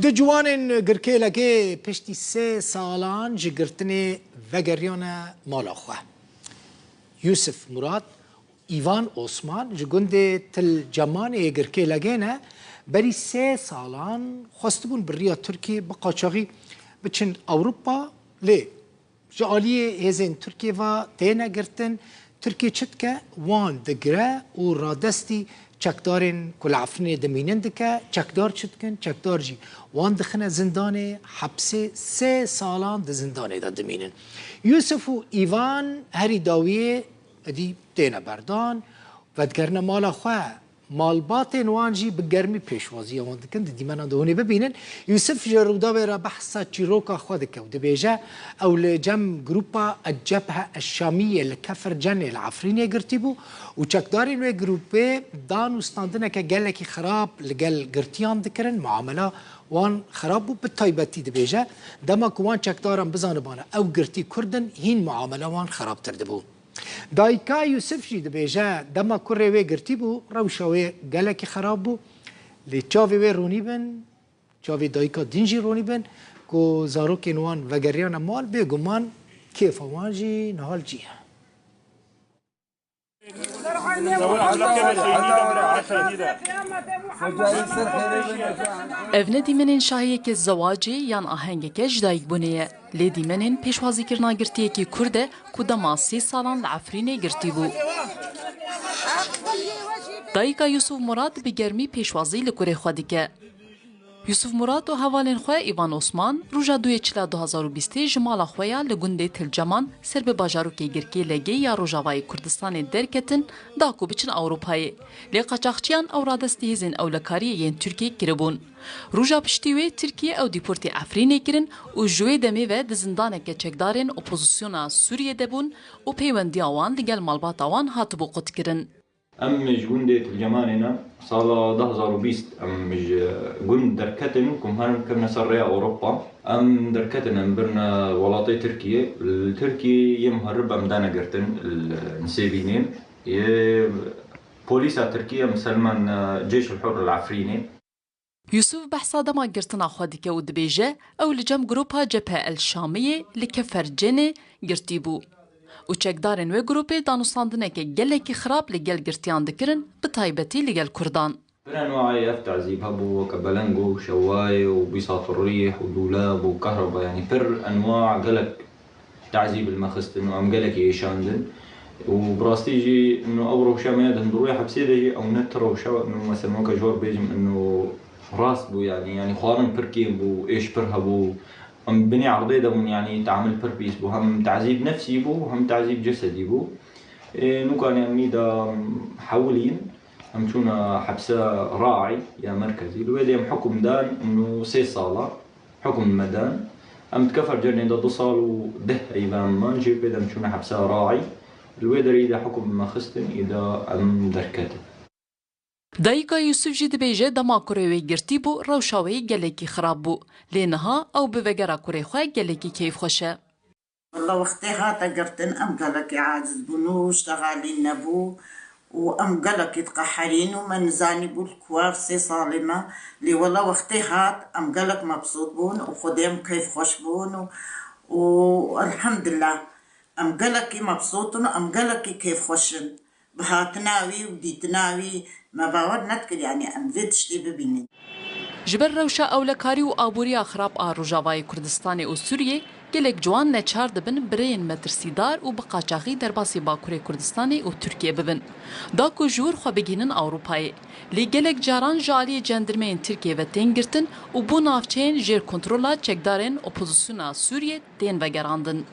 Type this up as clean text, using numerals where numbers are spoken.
د جوانên girkê leke piştî sê salan ji girtinê vegeriyana mala xwe. Yusuf Murat, İvan Osman ji gundê Tilcemanê girkê legêne berî sê salan xwestibûn bi rêya Tirkiye bi qaçaxî biçin Ewropa lê ji aliyê hêzên Tirkiye ve têne girtin Tirkiye çi dike wan digire û radestî çekdarên ku li Efrînê dimînin dike, çekdar çi dikin, çekdar jî wan dixine zindanê hepsê sê salan di zindanê de dimînin. Yusuf û İvan herî dawiyê edî têne berdan vedgerine mala xwe. Malbatên wan jî bi germî pêşwaziya wan dikin di dîmena de hûnê bibînin. Yusuf ji rûdawê re behsa çîroka xwe dike û dibêje ew li cem grupa Ecebhe Eşşamiyê li Kefer Cenê li Efrînê girtî bû û çekdarên wê grupê dan û standineke gelekî xerab li gel girtiyan dikirin, muamela wan xerab bû bi taybetî dibêje dema ku wan çekdaran bizanibane ew girtî Kurdin hîn muamela wan xerabtir dibû. Dayika Yusuf jî dibêje dema kurê wê girtî bû rewşa wê gelekî xerab bû lê çavê wê ronî bin çavê dayika din jî ronî bin ku zarokên wan vegeriyana mal bêguman kêfa wan jî nihal cî ye. Ev ne dîmenên şahiyekê zewacê yan ahengeke ji dayîkbûnê ye. Lê dîmenên pêşwazîkirina girtiyekî Kurd e ku dema sê salan li Efrînê girtî bû. Dayîka Yusuf Murat bi germî pêşwazî li kurê xwe dike. Yusuf Murat û hevalên xwe İvan Osman roja 2 Çila 2020 ji mala xwe ya li gundê Tilceman ser bi bajarokê girkê legê ya Rojavayê Kurdistanê derketin da ku biçin Ewropayê. Lê qaçaxçiyan ew radestî hêzên ewlekariyê yên Tirkiye kiribûn. Roja piştî wê Tirkiye ew dîportê Efrînê kirin û ji wê demê ve di zindaneke çekdarên opozisyona Sûriyê de bûn û peywendiya wan li gel malbata wan hatibû qutkirin. ام مش جندي الجماننا صار 2020 ام مش جند دركتن كم هن كنا سرية أوروبا ام دركتن ام برنا ولاطي تركيا التركي يمهرب ام دانا قرتن النسيبينين بوليسا تركيا مسلمان جيش الحر العفريني. Yusuf behsa dema girtina xwe dike û dibêje ew li cem grupa Cephe El-Şamiyê li Kefer Cenê girtî bû. û çekdarên wê grupê danûstandineke gelekî xerab li gel girtiyan dikirin bi taybetî li gel Kurdan. بأنواع تعذيب هبو كبلنجو وشواي وبيساط الريح ودولاب وكهرباء يعني بر أنواع قلق تعذيب المخستن وأم قلق يشاندن وبراستيجي إنه أورو شامية دندروية حبسيدة أو نترو شو إنه مثلا موكا جوار بيجم إنه راس بو يعني خوارن بركي بو إيش برهبو هم بني عرضي دم يعني تعامل بربيس بو هم تعذيب نفسي بو وهم تعذيب جسدي بو نو كان يعني دا حولين هم شونا حبسة راعي يا مركزي الوالد حكم دان انه سي صالة حكم مدان هم تكفر جرني دا 2 صال وده ايضا ما نجيب بدا شونا حبسة راعي الوالد اذا حكم ما خستن اذا ام دركته. Dayîka Yusuf jî dibêje dema kurê wê girtî bû rewşa wê gelekî xerab bû. Lê niha ew bi vegera kurê xwe gelekî keyfxweş e. والله وقتي هاتا قرتن أم قالك عاجز بنو اشتغالين نبو وأم قالك يتقحرين ومن زاني بالكوار سي صالمة لي والله وقتي هات أم قالك مبسوط بون وخديم كيف خوش بون والحمد لله أم قالك مبسوط أم قالك كيف خوشن بهاتناوي وديتناوي ما باور نتكل يعني أم زيد شتي ببينين Ji ber rewşa ewlekarî û aboriya xerab a Rojavayê Kurdistanê û Sûriyê gelek ciwan neçar dibin bireyên metirsîdar û bi qaçaxî derbasî Bakurê Kurdistanê û Tirkiye bibin. Da ku ji wir xwe bigînin Ewropayê. Lê gelek caran ji aliyê cendirmeyên Tirkiye ve tên girtin û bu navçeyên jêr kontrola çekdarên opozisyona Sûriyê tên vegerandin.